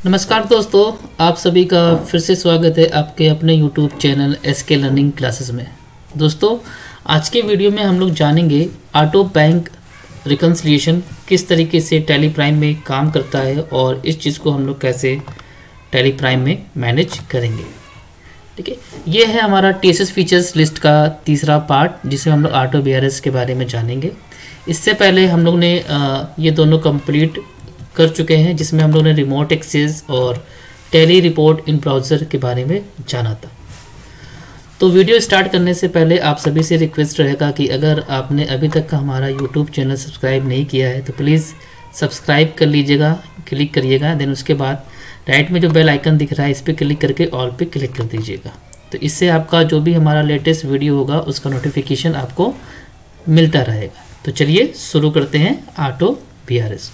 नमस्कार दोस्तों, आप सभी का फिर से स्वागत है आपके अपने YouTube channel SK learning classes में। दोस्तों, आज के वीडियो में हम लोग जानेंगे ऑटो बैंक रिकन्सिलिएशन किस तरीके से टैली प्राइम में काम करता है और इस चीज़ को हम लोग कैसे टैली प्राइम में मैनेज करेंगे। ठीक है, ये है हमारा TSS फीचर्स लिस्ट का तीसरा पार्ट जिसमें हम लोग ऑटो BRS के बारे में जानेंगे। इससे पहले हम लोग ने ये दोनों कंप्लीट कर चुके हैं जिसमें हम लोगों ने रिमोट एक्सेस और टैली रिपोर्ट इन ब्राउज़र के बारे में जाना था। तो वीडियो स्टार्ट करने से पहले आप सभी से रिक्वेस्ट रहेगा कि अगर आपने अभी तक का हमारा यूट्यूब चैनल सब्सक्राइब नहीं किया है तो प्लीज़ सब्सक्राइब कर लीजिएगा, क्लिक करिएगा। देन उसके बाद राइट में जो बेल आइकन दिख रहा है इस पर क्लिक करके ऑल पे क्लिक कर दीजिएगा। तो इससे आपका जो भी हमारा लेटेस्ट वीडियो होगा उसका नोटिफिकेशन आपको मिलता रहेगा। तो चलिए शुरू करते हैं ऑटो BRS।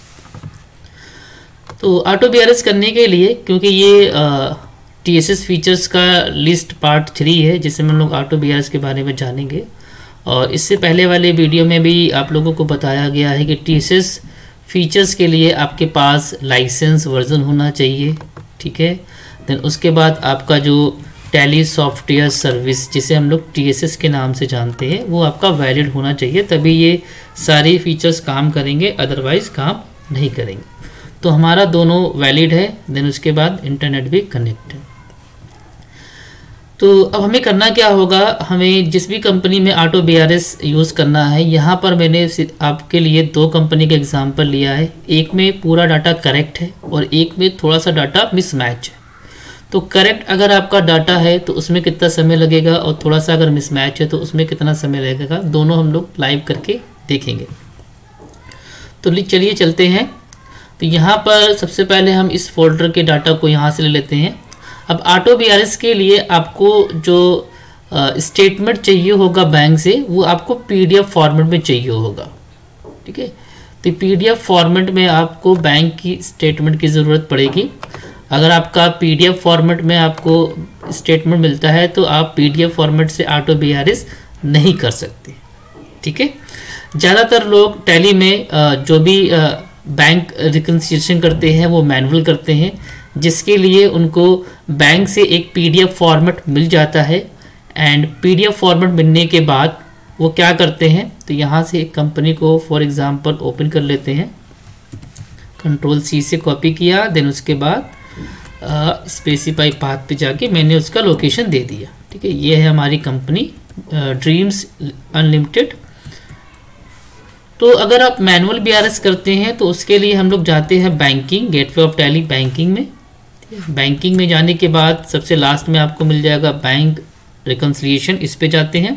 तो ऑटो BRS करने के लिए, क्योंकि ये TSS फीचर्स का लिस्ट पार्ट 3 है जिसमें हम लोग ऑटो BRS के बारे में जानेंगे, और इससे पहले वाले वीडियो में भी आप लोगों को बताया गया है कि TSS फीचर्स के लिए आपके पास लाइसेंस वर्जन होना चाहिए। ठीक है, देन उसके बाद आपका जो टैली सॉफ्टवेयर सर्विस जिसे हम लोग TSS के नाम से जानते हैं वो आपका वैलिड होना चाहिए, तभी ये सारे फीचर्स काम करेंगे, अदरवाइज काम नहीं करेंगे। तो हमारा दोनों वैलिड है, देन उसके बाद इंटरनेट भी कनेक्ट है। तो अब हमें करना क्या होगा, हमें जिस भी कंपनी में ऑटो BRS यूज़ करना है, यहाँ पर मैंने आपके लिए 2 कंपनी के एग्जांपल लिया है। एक में पूरा डाटा करेक्ट है और एक में थोड़ा सा डाटा मिसमैच है। तो करेक्ट अगर आपका डाटा है तो उसमें कितना समय लगेगा और थोड़ा सा अगर मिसमैच है तो उसमें कितना समय लगेगा, दोनों हम लोग लाइव करके देखेंगे। तो चलिए चलते हैं। तो यहाँ पर सबसे पहले हम इस फोल्डर के डाटा को यहाँ से ले लेते हैं। अब ऑटो BRS के लिए आपको जो स्टेटमेंट चाहिए होगा बैंक से वो आपको PDF फॉर्मेट में चाहिए होगा। ठीक है, तो PDF फॉर्मेट में आपको बैंक की स्टेटमेंट की ज़रूरत पड़ेगी। अगर आपका PDF फॉर्मेट में आपको स्टेटमेंट मिलता है तो आप PDF फॉर्मेट से ऑटो BRS नहीं कर सकते। ठीक है, ज़्यादातर लोग टैली में जो भी बैंक रिकन्सिलिएशन करते हैं वो मैनुअल करते हैं, जिसके लिए उनको बैंक से एक PDF फॉर्मेट मिल जाता है। एंड PDF फॉर्मेट मिलने के बाद वो क्या करते हैं, तो यहाँ से एक कंपनी को फॉर एग्जांपल ओपन कर लेते हैं। Ctrl+C से कॉपी किया, देन उसके बाद स्पेसिफाई पाथ पे जाके मैंने उसका लोकेशन दे दिया। ठीक है, ये है हमारी कंपनी ड्रीम्स अनलिमिटेड। तो अगर आप मैनुअल BRS करते हैं तो उसके लिए हम लोग जाते हैं banking, gateway of tally banking में। बैंकिंग में जाने के बाद सबसे लास्ट में आपको मिल जाएगा बैंक रिकन्सिलिएशन, इस पे जाते हैं।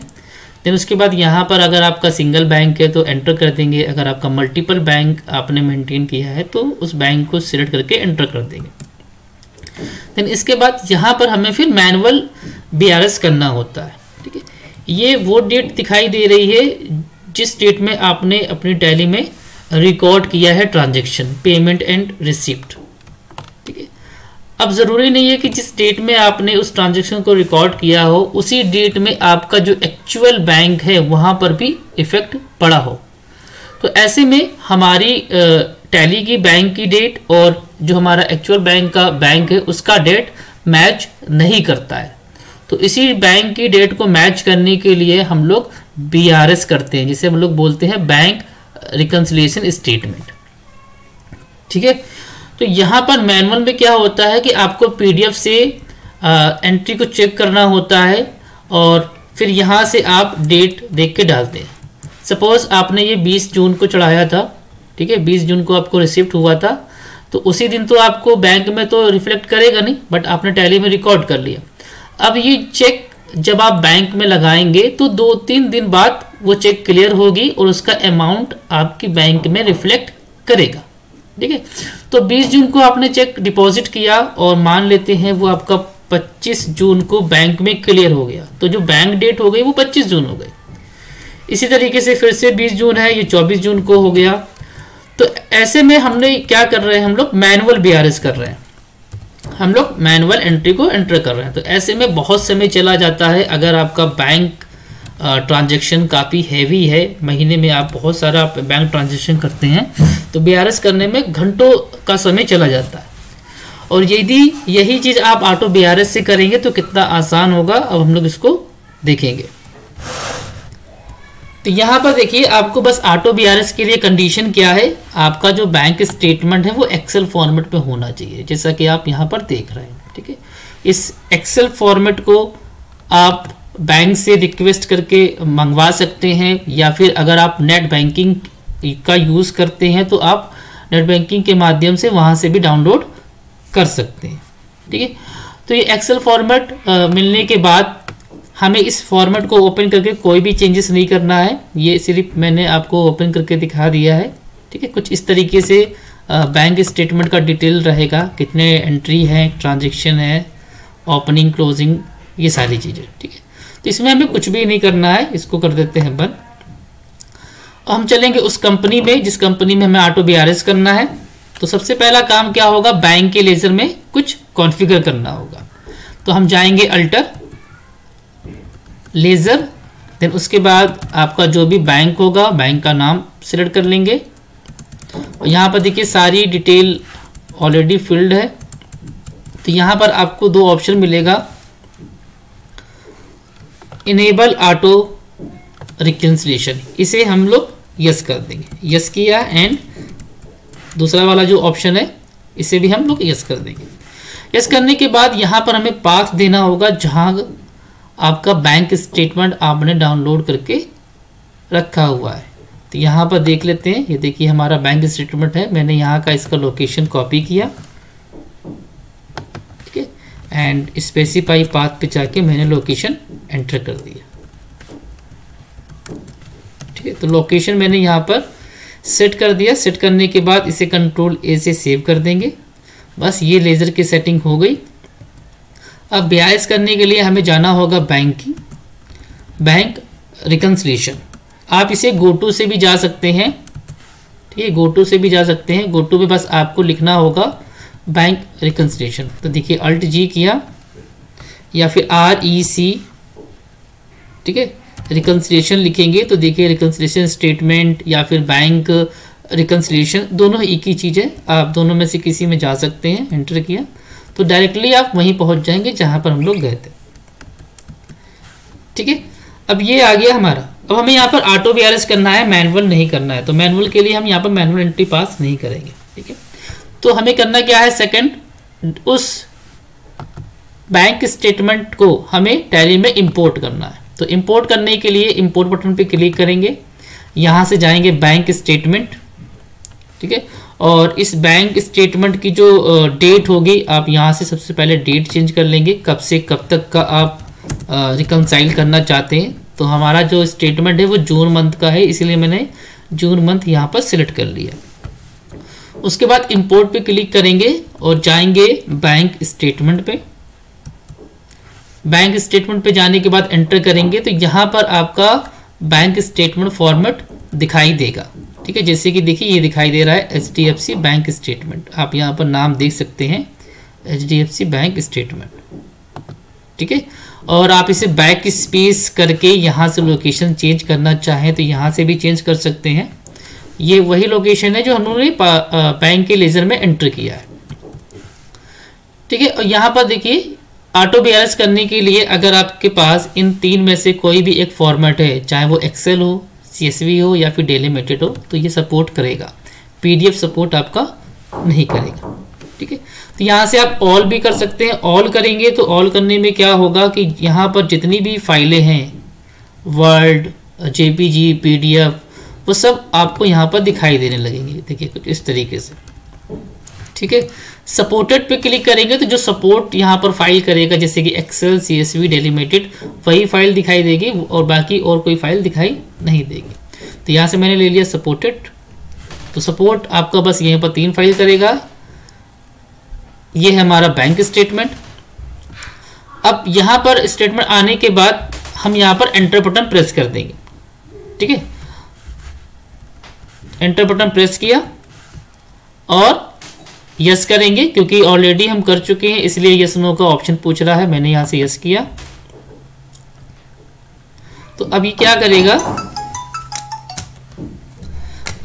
देन उसके बाद यहाँ पर अगर आपका सिंगल बैंक है तो एंटर कर देंगे, अगर आपका मल्टीपल बैंक आपने मेंटेन किया है तो उस बैंक को सिलेक्ट करके एंटर कर देंगे। देन इसके बाद यहाँ पर हमें फिर मैनुअल BRS करना होता है। ठीक है, ये वो डेट दिखाई दे रही है जिस डेट में आपने अपनी टैली में रिकॉर्ड किया है ट्रांजैक्शन, पेमेंट एंड रिसिप्ट। ठीक है, अब ज़रूरी नहीं है कि जिस डेट में आपने उस ट्रांजैक्शन को रिकॉर्ड किया हो उसी डेट में आपका जो एक्चुअल बैंक है वहाँ पर भी इफेक्ट पड़ा हो। तो ऐसे में हमारी टैली की बैंक की डेट और जो हमारा एक्चुअल बैंक है उसका डेट मैच नहीं करता है। तो इसी बैंक की डेट को मैच करने के लिए हम लोग BRS करते हैं, जिसे हम लोग बोलते हैं बैंक रिकन्सिलिएशन स्टेटमेंट। ठीक है, तो यहाँ पर मैनुअल में क्या होता है कि आपको PDF से एंट्री को चेक करना होता है और फिर यहाँ से आप डेट देख के डालते हैं। सपोज आपने ये 20 जून को चढ़ाया था। ठीक है, 20 जून को आपको रिसिप्ट हुआ था, तो उसी दिन तो आपको बैंक में तो रिफ्लेक्ट करेगा नहीं, बट आपने टैली में रिकॉर्ड कर लिया। अब ये चेक जब आप बैंक में लगाएंगे तो 2-3 दिन बाद वो चेक क्लियर होगी और उसका अमाउंट आपकी बैंक में रिफ्लेक्ट करेगा। ठीक है, तो 20 जून को आपने चेक डिपॉजिट किया और मान लेते हैं वो आपका 25 जून को बैंक में क्लियर हो गया, तो जो बैंक डेट हो गई वो 25 जून हो गई। इसी तरीके से फिर से 20 जून है, ये 24 जून को हो गया। तो ऐसे में हमने क्या कर रहे हैं, हम लोग मैनुअल BRS कर रहे हैं, हम लोग मैनुअल एंट्री को एंटर कर रहे हैं। तो ऐसे में बहुत समय चला जाता है। अगर आपका बैंक ट्रांजैक्शन काफ़ी हैवी है, महीने में आप बहुत सारा बैंक ट्रांजैक्शन करते हैं तो BRS करने में घंटों का समय चला जाता है। और यदि यही चीज़ आप ऑटो BRS से करेंगे तो कितना आसान होगा, अब हम लोग इसको देखेंगे। तो यहाँ पर देखिए, आपको बस ऑटो BRS के लिए कंडीशन क्या है, आपका जो बैंक स्टेटमेंट है वो एक्सेल फॉर्मेट में होना चाहिए, जैसा कि आप यहाँ पर देख रहे हैं। ठीक है, इस एक्सेल फॉर्मेट को आप बैंक से रिक्वेस्ट करके मंगवा सकते हैं, या फिर अगर आप नेट बैंकिंग का यूज़ करते हैं तो आप नेट बैंकिंग के माध्यम से वहाँ से भी डाउनलोड कर सकते हैं। ठीक है, तो ये एक्सेल फॉर्मेट मिलने के बाद हमें इस फॉर्मेट को ओपन करके कोई भी चेंजेस नहीं करना है, ये सिर्फ मैंने आपको ओपन करके दिखा दिया है। ठीक है, कुछ इस तरीके से बैंक स्टेटमेंट का डिटेल रहेगा, कितने एंट्री है, ट्रांजैक्शन है, ओपनिंग क्लोजिंग, ये सारी चीज़ें। ठीक है, तो इसमें हमें कुछ भी नहीं करना है, इसको कर देते हैं बंद। हम चलेंगे उस कंपनी में जिस कंपनी में हमें ऑटो BRS करना है। तो सबसे पहला काम क्या होगा, बैंक के लेजर में कुछ कॉन्फ़िगर करना होगा। तो हम जाएंगे अल्टर लेजर, देन उसके बाद आपका जो भी बैंक होगा बैंक का नाम सिलेक्ट कर लेंगे, और यहाँ पर देखिए सारी डिटेल ऑलरेडी फिल्ड है। तो यहाँ पर आपको दो ऑप्शन मिलेगा, इनेबल ऑटो रिकंसिलिएशन, इसे हम लोग यस कर देंगे, यस किया, एंड दूसरा वाला जो ऑप्शन है इसे भी हम लोग यस कर देंगे। यस करने के बाद यहाँ पर हमें पाथ देना होगा जहाँ आपका बैंक स्टेटमेंट आपने डाउनलोड करके रखा हुआ है। तो यहाँ पर देख लेते हैं, ये देखिए हमारा बैंक स्टेटमेंट है, मैंने यहाँ का इसका लोकेशन कॉपी किया। ठीक है, एंड स्पेसिफाई पाथ पे जाके मैंने लोकेशन एंटर कर दिया। ठीक है, तो लोकेशन मैंने यहाँ पर सेट कर दिया। सेट करने के बाद इसे कंट्रोल A से सेव कर देंगे। बस ये लेज़र की सेटिंग हो गई। अब BRS करने के लिए हमें जाना होगा बैंक रिकंसिलिएशन। आप इसे GoTo से भी जा सकते हैं। ठीक है, GoTo से भी जा सकते हैं। GoTo में बस आपको लिखना होगा बैंक रिकंसिलिएशन। तो देखिए Alt G किया, या फिर REC, ठीक है, रिकंसिलिएशन लिखेंगे तो देखिए रिकंसिलिएशन स्टेटमेंट या फिर बैंक रिकंसिलिएशन दोनों एक ही चीज़ है। आप दोनों में से किसी में जा सकते हैं। एंटर किया तो डायरेक्टली आप वहीं पहुंच जाएंगे जहां पर हम लोग गए थे। ठीक है, अब ये आ गया हमारा। अब हमें यहाँ पर ऑटो BRS करना है, मैनुअल नहीं करना है। तो मैनुअल के लिए हम यहाँ पर मैनुअल एंट्री पास नहीं करेंगे। ठीक है, तो हमें करना क्या है, सेकंड, उस बैंक स्टेटमेंट को हमें टैली में इंपोर्ट करना है। तो इंपोर्ट करने के लिए इंपोर्ट बटन पे क्लिक करेंगे, यहाँ से जाएंगे बैंक स्टेटमेंट। ठीक है, और इस बैंक स्टेटमेंट की जो डेट होगी आप यहाँ से सबसे पहले डेट चेंज कर लेंगे, कब से कब तक का आप रिकंसाइल करना चाहते हैं। तो हमारा जो स्टेटमेंट है वो जून मंथ का है, इसलिए मैंने जून मंथ यहाँ पर सिलेक्ट कर लिया। उसके बाद इंपोर्ट पे क्लिक करेंगे और जाएंगे बैंक स्टेटमेंट पे। बैंक स्टेटमेंट पे जाने के बाद एंटर करेंगे तो यहाँ पर आपका बैंक स्टेटमेंट फॉर्मेट दिखाई देगा। ठीक है, जैसे कि देखिए ये दिखाई दे रहा है HDFC बैंक स्टेटमेंट। आप यहाँ पर नाम देख सकते हैं HDFC बैंक स्टेटमेंट। ठीक है, और आप इसे बैक स्पेस करके यहाँ से लोकेशन चेंज करना चाहें तो यहाँ से भी चेंज कर सकते हैं। ये वही लोकेशन है जो हमने बैंक के लेजर में एंटर किया है। ठीक है, और यहाँ पर देखिए ऑटो BRS करने के लिए अगर आपके पास इन तीन में से कोई भी एक फॉर्मेट है, चाहे वो एक्सेल हो, CSV हो या फिर डेलीमिटेड हो, तो ये सपोर्ट करेगा। PDF सपोर्ट आपका नहीं करेगा। ठीक है, तो यहाँ से आप ऑल भी कर सकते हैं। ऑल करेंगे तो ऑल करने में क्या होगा कि यहाँ पर जितनी भी फाइलें हैं, वर्ड, JPG, PDF, वो सब आपको यहाँ पर दिखाई देने लगेंगे। देखिए कुछ इस तरीके से। ठीक है, सपोर्टेड पे क्लिक करेंगे तो जो सपोर्ट यहाँ पर फाइल करेगा, जैसे कि एक्सेल, CSV, डेलीमिटेड, वही फाइल दिखाई देगी और बाकी और कोई फाइल दिखाई नहीं देगी। तो यहाँ से मैंने ले लिया सपोर्टेड। तो सपोर्ट आपका बस यहीं पर 3 फाइल करेगा। ये है हमारा बैंक स्टेटमेंट। अब यहाँ पर स्टेटमेंट आने के बाद हम यहाँ पर एंटर बटन प्रेस कर देंगे। ठीक है, एंटर बटन प्रेस किया और यस करेंगे, क्योंकि ऑलरेडी हम कर चुके हैं इसलिए यस नो का ऑप्शन पूछ रहा है। मैंने यहां से यस किया। तो अभी क्या करेगा,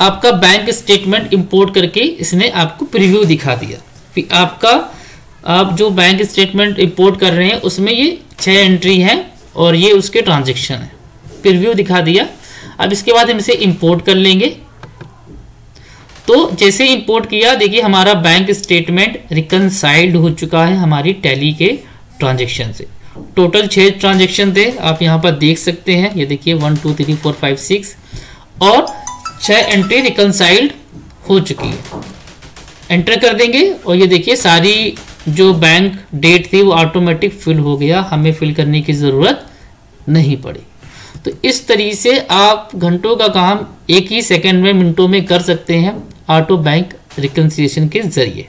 आपका बैंक स्टेटमेंट इंपोर्ट करके इसने आपको प्रीव्यू दिखा दिया। फिर आपका आप जो बैंक स्टेटमेंट इंपोर्ट कर रहे हैं उसमें ये 6 एंट्री है और ये उसके ट्रांजैक्शन है। प्रीव्यू दिखा दिया। अब इसके बाद हम इसे इंपोर्ट कर लेंगे। तो जैसे इंपोर्ट किया देखिए हमारा बैंक स्टेटमेंट रिकनसाइल्ड हो चुका है हमारी टैली के ट्रांजैक्शन से। टोटल 6 ट्रांजैक्शन थे, आप यहाँ पर देख सकते हैं। ये देखिए 1 2 3 4 5 6 और 6 एंट्री रिकनसाइल्ड हो चुकी है। एंटर कर देंगे और ये देखिए सारी जो बैंक डेट थी वो ऑटोमेटिक फिल हो गया, हमें फिल करने की ज़रूरत नहीं पड़ी। तो इस तरीके से आप घंटों का काम एक ही सेकंड में, मिनटों में कर सकते हैं ऑटो बैंक रिकन्सिलिएशन के जरिए।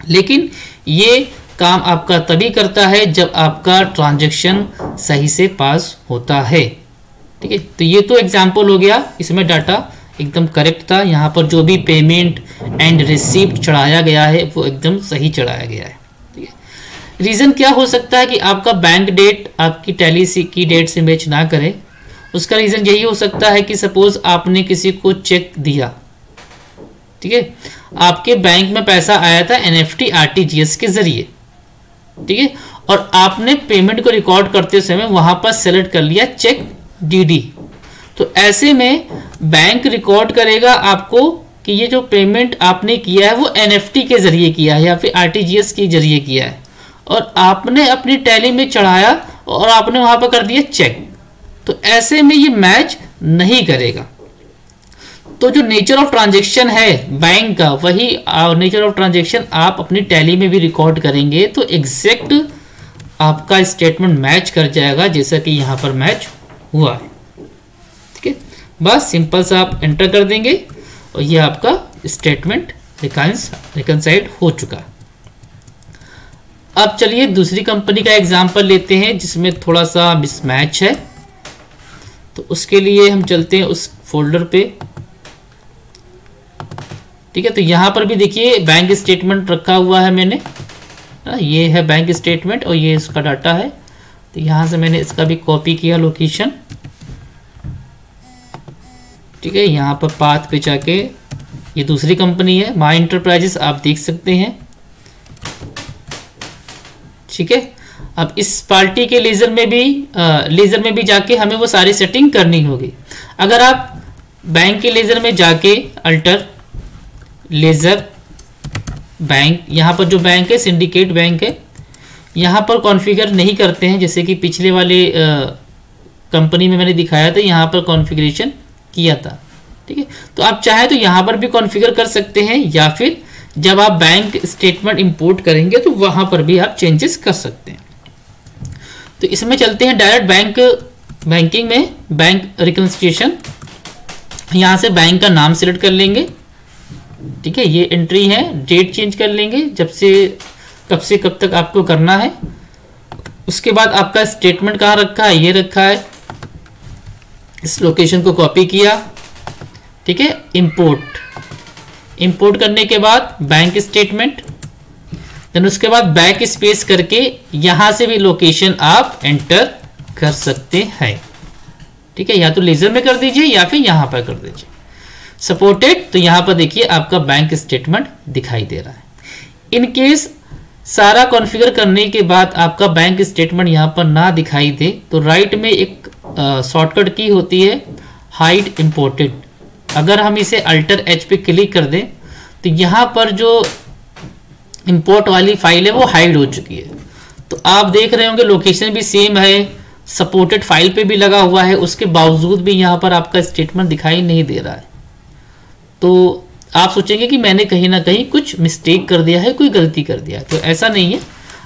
लेकिन ये काम आपका तभी करता है जब आपका ट्रांजैक्शन सही से पास होता है। ठीक है, तो ये तो एग्जाम्पल हो गया, इसमें डाटा एकदम करेक्ट था। यहाँ पर जो भी पेमेंट एंड रिसीप्ट चढ़ाया गया है वो एकदम सही चढ़ाया गया है। ठीक है, रीज़न क्या हो सकता है कि आपका बैंक डेट आपकी टैली की डेट से मैच ना करे। उसका रीज़न यही हो सकता है कि सपोज आपने किसी को चेक दिया, ठीक है, आपके बैंक में पैसा आया था NEFT RTGS के जरिए, ठीक है, और आपने पेमेंट को रिकॉर्ड करते समय वहां पर सेलेक्ट कर लिया चेक DD। तो ऐसे में बैंक रिकॉर्ड करेगा आपको कि ये जो पेमेंट आपने किया है वो NEFT के जरिए किया है या फिर RTGS के जरिए किया है, और आपने अपनी टैली में चढ़ाया और आपने वहां पर कर दिया चेक। तो ऐसे में ये मैच नहीं करेगा। तो जो नेचर ऑफ ट्रांजैक्शन है बैंक का, वही नेचर ऑफ ट्रांजैक्शन आप अपनी टैली में भी रिकॉर्ड करेंगे तो एग्जैक्ट आपका स्टेटमेंट मैच कर जाएगा जैसा कि यहाँ पर मैच हुआ है। ठीक है, बस सिंपल सा आप एंटर कर देंगे और ये आपका स्टेटमेंट रिकनसाइल्ड हो चुका। अब चलिए दूसरी कंपनी का एग्जांपल लेते हैं जिसमें थोड़ा सा मिसमैच है। तो उसके लिए हम चलते हैं उस फोल्डर पे। ठीक है, तो यहाँ पर भी देखिए बैंक स्टेटमेंट रखा हुआ है मैंने। ये है बैंक स्टेटमेंट और ये इसका डाटा है। तो यहाँ से मैंने इसका भी कॉपी किया लोकेशन। ठीक है, यहाँ पर पाथ पे जाके ये दूसरी कंपनी है माई इंटरप्राइजेस, आप देख सकते हैं। ठीक है, अब इस पार्टी के लेजर में भी जाके हमें वो सारी सेटिंग करनी होगी। अगर आप बैंक के लेजर में जाके अल्टर लेजर बैंक, यहाँ पर जो बैंक है सिंडिकेट बैंक है, यहाँ पर कॉन्फ़िगर नहीं करते हैं जैसे कि पिछले वाले कंपनी में मैंने दिखाया था, यहाँ पर कॉन्फ़िगरेशन किया था। ठीक है, तो आप चाहे तो यहाँ पर भी कॉन्फ़िगर कर सकते हैं या फिर जब आप बैंक स्टेटमेंट इंपोर्ट करेंगे तो वहाँ पर भी आप चेंजेस कर सकते हैं। तो इसमें चलते हैं डायरेक्ट बैंकिंग में बैंक रिकन्सिलिएशन। यहाँ से बैंक का नाम सेलेक्ट कर लेंगे। ठीक है, ये एंट्री है, डेट चेंज कर लेंगे जब से कब तक आपको करना है। उसके बाद आपका स्टेटमेंट कहाँ रखा है, ये रखा है, इस लोकेशन को कॉपी किया। ठीक है, इंपोर्ट करने के बाद बैंक स्टेटमेंट, देन उसके बाद बैक स्पेस करके यहां से भी लोकेशन आप एंटर कर सकते हैं। ठीक है, या तो लेजर में कर दीजिए या फिर यहां पर कर दीजिए सपोर्टेड। तो यहां पर देखिए आपका बैंक स्टेटमेंट दिखाई दे रहा है। इन केस सारा कॉन्फ़िगर करने के बाद आपका बैंक स्टेटमेंट यहां पर ना दिखाई दे तो राइट में एक शॉर्टकट की होती है हाइड इंपोर्टेड। अगर हम इसे अल्टर H पे क्लिक कर दें तो यहाँ पर जो इंपोर्ट वाली फाइल है वो हाइड हो चुकी है। तो आप देख रहे होंगे लोकेशन भी सेम है, सपोर्टेड फाइल पे भी लगा हुआ है, उसके बावजूद भी यहाँ पर आपका स्टेटमेंट दिखाई नहीं दे रहा है। तो आप सोचेंगे कि मैंने कहीं ना कहीं कुछ मिस्टेक कर दिया है, कोई गलती कर दिया है। तो ऐसा नहीं है,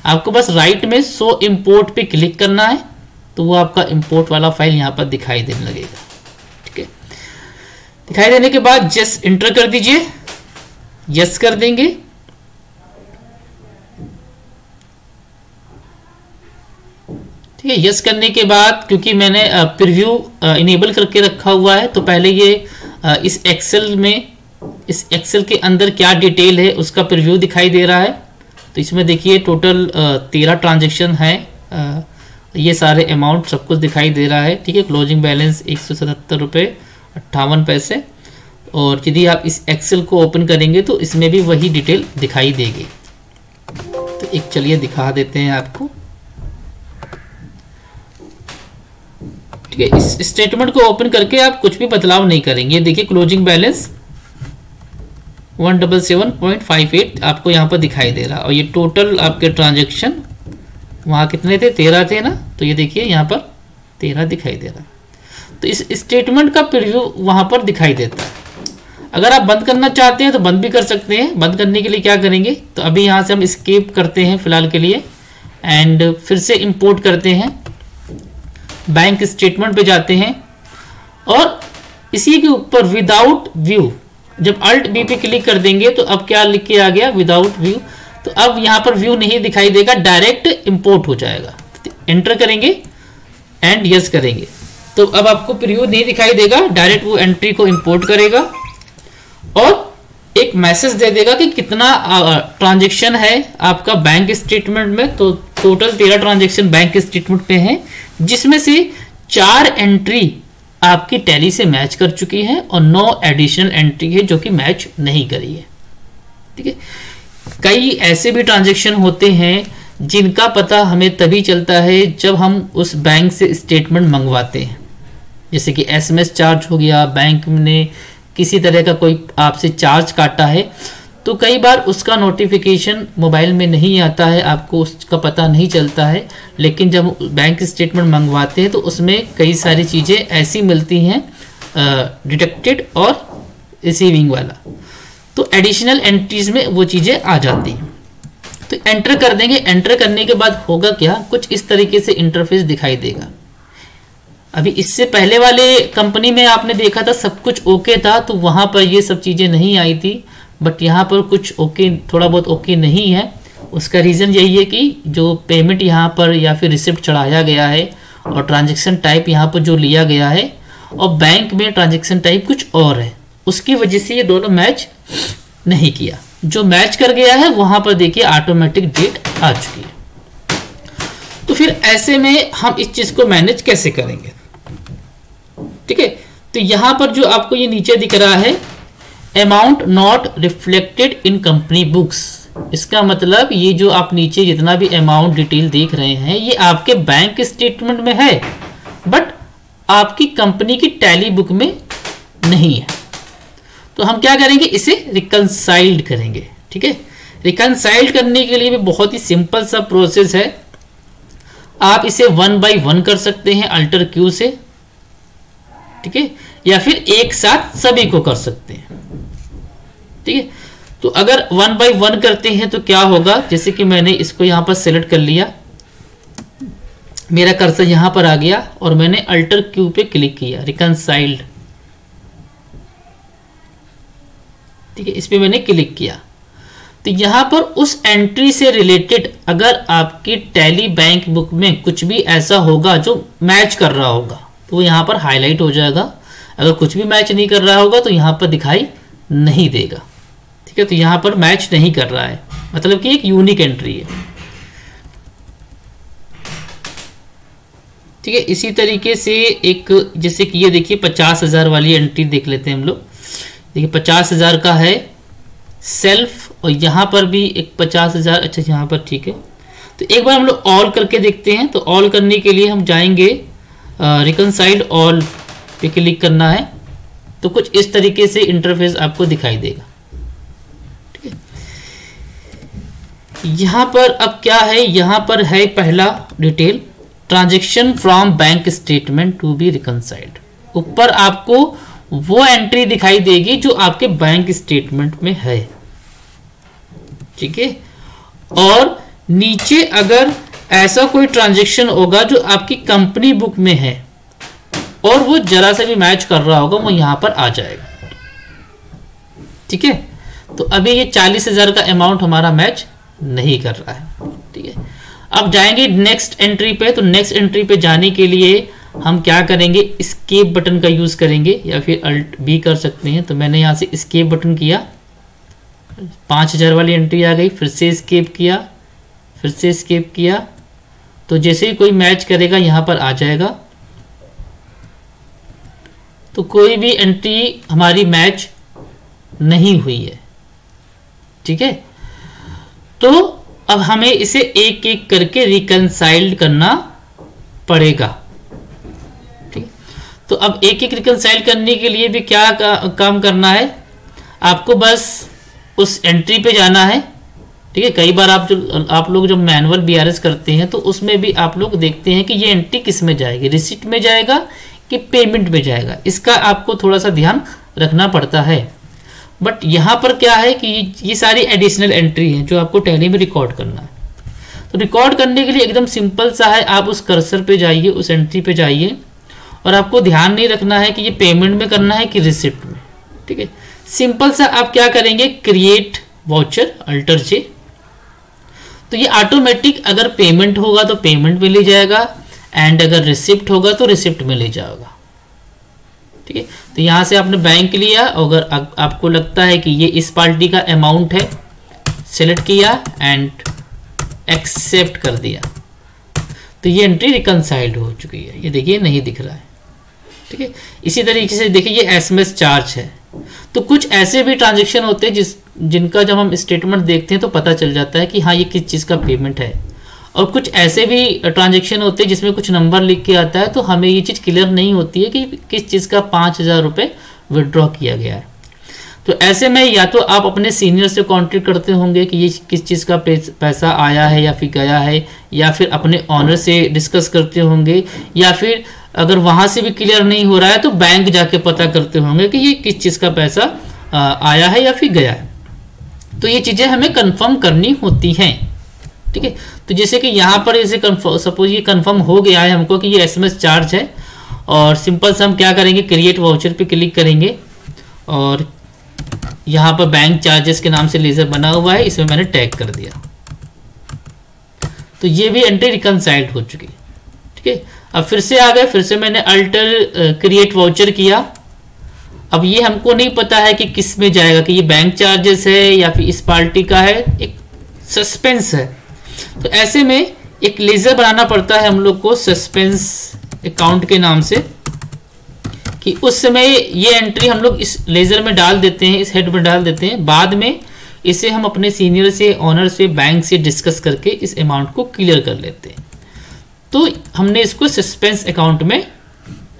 आपको बस राइट में शो इंपोर्ट पे क्लिक करना है तो वो आपका इंपोर्ट वाला फाइल यहाँ पर दिखाई देने लगेगा। ठीक है, दिखाई देने के बाद जस्ट इंटर कर दीजिए, यस कर देंगे। ठीक है, यस करने के बाद क्योंकि मैंने प्रीव्यू इनेबल करके रखा हुआ है तो पहले ये इस एक्सेल के अंदर क्या डिटेल है उसका प्रीव्यू दिखाई दे रहा है। तो इसमें देखिए टोटल 13 ट्रांजैक्शन है, ये सारे अमाउंट सब कुछ दिखाई दे रहा है। ठीक है, क्लोजिंग बैलेंस 177 रुपये 58 पैसे। और यदि आप इस एक्सेल को ओपन करेंगे तो इसमें भी वही डिटेल दिखाई देगी। तो एक चलिए दिखा देते हैं आपको। ठीक है, इस स्टेटमेंट को ओपन करके आप कुछ भी बदलाव नहीं करेंगे। देखिए क्लोजिंग बैलेंस 177.58 आपको यहाँ पर दिखाई दे रहा, और ये टोटल आपके ट्रांजैक्शन वहाँ कितने थे, 13 थे ना, तो ये देखिए यहाँ पर 13 दिखाई दे रहा। तो इस स्टेटमेंट का प्रीव्यू वहाँ पर दिखाई देता है। अगर आप बंद करना चाहते हैं तो बंद भी कर सकते हैं। बंद करने के लिए क्या करेंगे, तो अभी यहाँ से हम एस्केप करते हैं फिलहाल के लिए, एंड फिर से इंपोर्ट करते हैं, बैंक स्टेटमेंट पे जाते हैं, और इसी के ऊपर विदाउट व्यू, जब अल्ट बी पे क्लिक कर देंगे तो अब क्या लिख के आ गया, विदाउट व्यू। तो अब यहाँ पर व्यू नहीं दिखाई देगा, डायरेक्ट इंपोर्ट हो जाएगा। एंटर करेंगे एंड यस करेंगे तो अब आपको प्रीव्यू नहीं दिखाई देगा, डायरेक्ट वो एंट्री को इंपोर्ट करेगा और एक मैसेज दे देगा कि कितना ट्रांजैक्शन है आपका बैंक स्टेटमेंट में। तो टोटल 13 ट्रांजैक्शन बैंक स्टेटमेंट पे हैं, जिसमें से 4 एंट्री आपकी टैली से मैच कर चुकी है और 9 एडिशनल एंट्री है जो कि मैच नहीं करी है। ठीक है, कई ऐसे भी ट्रांजैक्शन होते हैं जिनका पता हमें तभी चलता है जब हम उस बैंक से स्टेटमेंट मंगवाते हैं, जैसे कि एसएमएस चार्ज हो गया, बैंक ने किसी तरह का कोई आपसे चार्ज काटा है, तो कई बार उसका नोटिफिकेशन मोबाइल में नहीं आता है, आपको उसका पता नहीं चलता है। लेकिन जब बैंक स्टेटमेंट मंगवाते हैं तो उसमें कई सारी चीज़ें ऐसी मिलती हैं, डिटेक्टेड और रिसीविंग वाला, तो एडिशनल एंट्रीज में वो चीज़ें आ जाती हैं। तो एंटर कर देंगे। एंटर करने के बाद होगा क्या, कुछ इस तरीके से इंटरफेस दिखाई देगा। अभी इससे पहले वाले कंपनी में आपने देखा था सब कुछ ओके था, तो वहाँ पर ये सब चीज़ें नहीं आई थी, बट यहाँ पर कुछ ओके, थोड़ा बहुत ओके नहीं है। उसका रीज़न यही है कि जो पेमेंट यहाँ पर या फिर रिसिप्ट चढ़ाया गया है और ट्रांजैक्शन टाइप यहाँ पर जो लिया गया है और बैंक में ट्रांजैक्शन टाइप कुछ और है, उसकी वजह से ये दोनों मैच नहीं किया। जो मैच कर गया है वहाँ पर देखिए ऑटोमेटिक डेट आ चुकी है। तो फिर ऐसे में हम इस चीज़ को मैनेज कैसे करेंगे। ठीक है, तो यहाँ पर जो आपको ये नीचे दिख रहा है amount not reflected in company books, इसका मतलब ये जो आप नीचे जितना भी अमाउंट डिटेल देख रहे हैं ये आपके बैंक स्टेटमेंट में है, बट आपकी कंपनी की टैली बुक में नहीं है। तो हम क्या करेंगे, इसे रिकंसाइल्ड करेंगे। ठीक है, रिकंसाइल्ड करने के लिए भी बहुत ही सिंपल सा प्रोसेस है। आप इसे 1 बाय 1 कर सकते हैं अल्टर क्यू से, ठीक है, या फिर एक साथ सभी को कर सकते हैं। ठीक है, तो अगर 1 बाय 1 करते हैं तो क्या होगा, जैसे कि मैंने इसको यहां पर सेलेक्ट कर लिया, मेरा कर्सर यहां पर आ गया और मैंने अल्टर क्यू पे क्लिक किया, रिकंसाइल्ड। ठीक है, इस पे मैंने क्लिक किया तो यहां पर उस एंट्री से रिलेटेड अगर आपकी टैली बैंक बुक में कुछ भी ऐसा होगा जो मैच कर रहा होगा तो वो यहां पर हाईलाइट हो जाएगा। अगर कुछ भी मैच नहीं कर रहा होगा तो यहां पर दिखाई नहीं देगा। ठीक है, तो यहां पर मैच नहीं कर रहा है, मतलब कि एक यूनिक एंट्री है। ठीक है, इसी तरीके से एक, जैसे कि ये देखिए 50,000 वाली एंट्री देख लेते हैं हम लोग। देखिए 50,000 का है सेल्फ, और यहाँ पर भी एक 50,000। अच्छा यहाँ पर ठीक है, तो एक बार हम लोग ऑल करके देखते हैं। तो ऑल करने के लिए हम जाएंगे रिकंसाइल्ड ऑल पे क्लिक करना है, तो कुछ इस तरीके से इंटरफेस आपको दिखाई देगा। ठीक है, यहाँ पर अब क्या है, यहाँ पर है पहला detail transaction from bank statement to be reconciled. ऊपर आपको वो एंट्री दिखाई देगी जो आपके बैंक स्टेटमेंट में है। ठीक है, और नीचे अगर ऐसा कोई ट्रांजैक्शन होगा जो आपकी कंपनी बुक में है और वो जरा सा भी मैच कर रहा होगा, वो यहां पर आ जाएगा। ठीक है, तो अभी ये 40,000 का अमाउंट हमारा मैच नहीं कर रहा है। ठीक है, अब जाएंगे नेक्स्ट एंट्री पे। तो नेक्स्ट एंट्री पे जाने के लिए हम क्या करेंगे, एस्केप बटन का यूज करेंगे या फिर अल्ट भी कर सकते हैं। तो मैंने यहाँ से एस्केप बटन किया, 5,000 वाली एंट्री आ गई, फिर से एस्केप किया, फिर से एस्केप किया, तो जैसे ही कोई मैच करेगा यहाँ पर आ जाएगा। तो कोई भी एंट्री हमारी मैच नहीं हुई है। ठीक है, तो अब हमें इसे एक एक करके रिकंसाइल्ड करना पड़ेगा। ठीक है, तो अब एक एक रिकंसाइल करने के लिए भी क्या काम करना है, आपको बस उस एंट्री पे जाना है। ठीक है, कई बार आप लोग जब मैनुअल बीआरएस करते हैं तो उसमें भी आप लोग देखते हैं कि ये एंट्री किस में जाएगी, रिसिप्ट में जाएगा कि पेमेंट में जाएगा, इसका आपको थोड़ा सा ध्यान रखना पड़ता है। बट यहाँ पर क्या है कि ये सारी एडिशनल एंट्री हैं जो आपको टैली में रिकॉर्ड करना है। तो रिकॉर्ड करने के लिए एकदम सिंपल सा है, आप उस कर्सर पे जाइए, उस एंट्री पे जाइए और आपको ध्यान नहीं रखना है कि ये पेमेंट में करना है कि रिसिप्ट में। ठीक है, सिंपल सा आप क्या करेंगे, क्रिएट वाउचर अल्टर जे। तो ये ऑटोमेटिक अगर पेमेंट होगा तो पेमेंट में ले जाएगा एंड अगर रिसिप्ट होगा तो रिसिप्ट में ले जाएगा। ठीक है, तो यहाँ से आपने बैंक लिया, अगर आपको लगता है कि ये इस पार्टी का अमाउंट है, सेलेक्ट किया एंड एक्सेप्ट कर दिया, तो ये एंट्री रिकंसाइल्ड हो चुकी है। ये देखिए नहीं दिख रहा है। ठीक है, इसी तरीके से देखिए ये एसएमएस चार्ज है। तो कुछ ऐसे भी ट्रांजेक्शन होते हैं जिनका जब हम स्टेटमेंट देखते हैं तो पता चल जाता है कि हाँ ये किस चीज़ का पेमेंट है, और कुछ ऐसे भी ट्रांजेक्शन होते हैं जिसमें कुछ नंबर लिख के आता है तो हमें ये चीज़ क्लियर नहीं होती है कि किस चीज़ का 5,000 रुपये विड्रॉ किया गया है। तो ऐसे में या तो आप अपने सीनियर से कॉन्टेक्ट करते होंगे कि ये किस चीज़ का पैसा आया है या फिर गया है, या फिर अपने ऑनर से डिस्कस करते होंगे, या फिर अगर वहाँ से भी क्लियर नहीं हो रहा है तो बैंक जाके पता करते होंगे कि ये किस चीज़ का पैसा आया है या फिर गया है। तो ये चीज़ें हमें कंफर्म करनी होती हैं। ठीक है, तो जैसे कि यहाँ पर जैसे सपोज ये कंफर्म हो गया है हमको कि ये एसएमएस चार्ज है, और सिंपल से हम क्या करेंगे, क्रिएट वाउचर पे क्लिक करेंगे और यहाँ पर बैंक चार्जेस के नाम से लेजर बना हुआ है, इसमें मैंने टैग कर दिया। तो ये भी एंट्री रिकंसाइल्ड हो चुकी है। ठीक है, अब फिर से आ गए, फिर से मैंने अल्टर क्रिएट वाउचर किया। अब ये हमको नहीं पता है कि किस में जाएगा, कि ये बैंक चार्जेस है या फिर इस पार्टी का है, एक सस्पेंस है। तो ऐसे में एक लेजर बनाना पड़ता है हम लोग को सस्पेंस अकाउंट के नाम से, कि उस समय ये एंट्री हम लोग इस लेजर में डाल देते हैं, इस हेड में डाल देते हैं। बाद में इसे हम अपने सीनियर से, ऑनर से, बैंक से डिस्कस करके इस अमाउंट को क्लियर कर लेते हैं। तो हमने इसको सस्पेंस अकाउंट में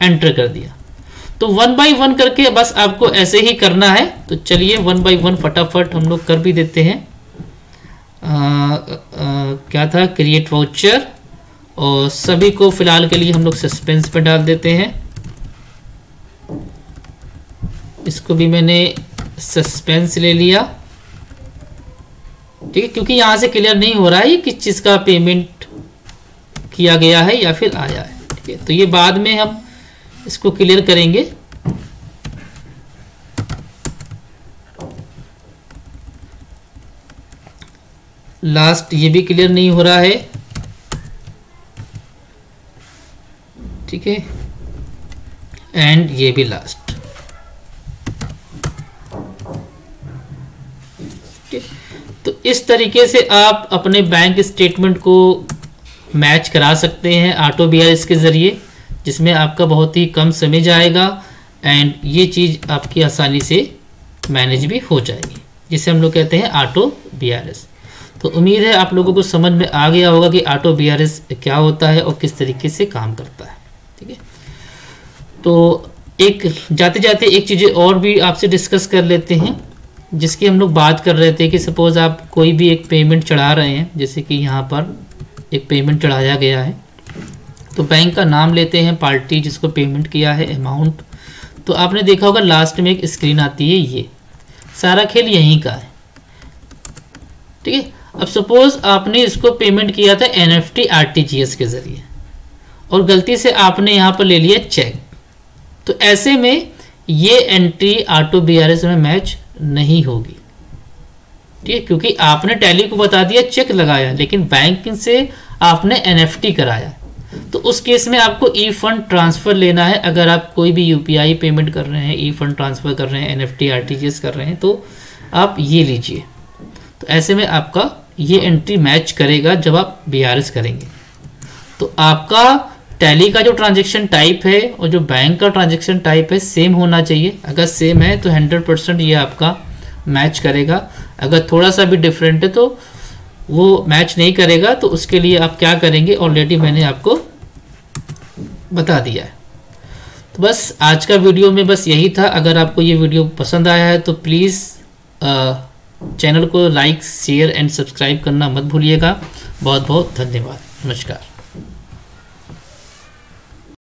एंटर कर दिया। तो 1 बाय 1 करके बस आपको ऐसे ही करना है। तो चलिए 1 बाय 1 फटाफट हम लोग कर भी देते हैं। क्या था, क्रिएट वाउचर, और सभी को फिलहाल के लिए हम लोग सस्पेंस पे डाल देते हैं। इसको भी मैंने सस्पेंस ले लिया। ठीक है, क्योंकि यहां से क्लियर नहीं हो रहा है किस चीज का पेमेंट किया गया है या फिर आया है। ठीक है, तो ये बाद में हम इसको क्लियर करेंगे। लास्ट ये भी क्लियर नहीं हो रहा है। ठीक है, एंड ये भी लास्ट। तो इस तरीके से आप अपने बैंक स्टेटमेंट को मैच करा सकते हैं ऑटो बीआरएस के ज़रिए, जिसमें आपका बहुत ही कम समय जाएगा एंड ये चीज़ आपकी आसानी से मैनेज भी हो जाएगी, जिसे हम लोग कहते हैं ऑटो बीआरएस। तो उम्मीद है आप लोगों को समझ में आ गया होगा कि ऑटो बीआरएस क्या होता है और किस तरीके से काम करता है। ठीक है, तो एक जाते जाते एक चीज़ें और भी आपसे डिस्कस कर लेते हैं, जिसकी हम लोग बात कर रहे थे कि सपोज़ आप कोई भी एक पेमेंट चढ़ा रहे हैं, जैसे कि यहाँ पर एक पेमेंट चढ़ाया गया है, तो बैंक का नाम लेते हैं, पार्टी जिसको पेमेंट किया है, अमाउंट। तो आपने देखा होगा लास्ट में एक स्क्रीन आती है, ये सारा खेल यहीं का है। ठीक है, अब सपोज़ आपने इसको पेमेंट किया था एनएफटी आरटीजीएस के ज़रिए और गलती से आपने यहाँ पर ले लिया चेक, तो ऐसे में ये एंट्री ऑटो बीआरएस में मैच नहीं होगी। ठीक है, क्योंकि आपने टैली को बता दिया चेक लगाया, लेकिन बैंक से आपने एनएफटी कराया। तो उस केस में आपको ई फंड ट्रांसफ़र लेना है। अगर आप कोई भी यूपीआई पेमेंट कर रहे हैं, ई फंड ट्रांसफ़र कर रहे हैं, एनएफटी आरटीजीएस कर रहे हैं, तो आप ये लीजिए। तो ऐसे में आपका ये एंट्री मैच करेगा जब आप बीआरएस करेंगे। तो आपका टैली का जो ट्रांजैक्शन टाइप है और जो बैंक का ट्रांजैक्शन टाइप है सेम होना चाहिए। अगर सेम है तो 100% ये आपका मैच करेगा। अगर थोड़ा सा भी डिफरेंट है तो वो मैच नहीं करेगा, तो उसके लिए आप क्या करेंगे ऑलरेडी मैंने आपको बता दिया है। तो बस आज का वीडियो में बस यही था। अगर आपको ये वीडियो पसंद आया है तो प्लीज़ चैनल को लाइक शेयर एंड सब्सक्राइब करना मत भूलिएगा। बहुत बहुत धन्यवाद। नमस्कार।